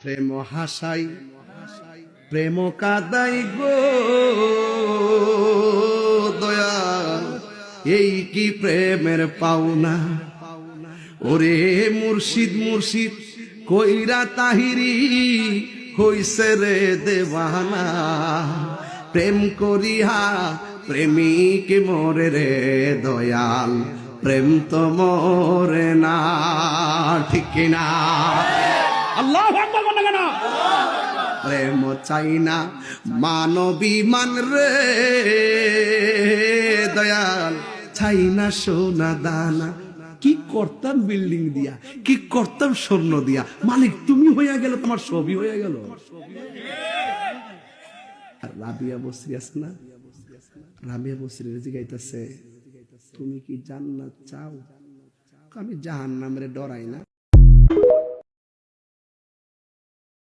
প্রেম হাসাই প্রেম কাদাই গো দয়াল, এই কি প্রেমের পাওনা। ওরে মুর্শিদ মুর্শিদ কইরা তাহিরি হইছে রে দেওয়ানা। প্রেম করিয়া প্রেমিক মরে রে দয়াল, প্রেম তো মরে না। ঠিক কিনা? আল্লাহু আকবার বলেন কেন? প্রেম চাই না মানবী মান রে দয়াল, চাই না সোনা দানা। কি করতাম বিল্ডিং দিয়া, কি করতাম স্বর্ণ দিয়া, মালিক তুমি হইয়া গেল, তোমার সবই হইয়া গেল। আর রাবিয়া বসরি আছে না, রাবিয়া বসরি জিগাইতেছে তুমি কি জান্নাত চাও? আমি জাহান্নামের ডরাই না।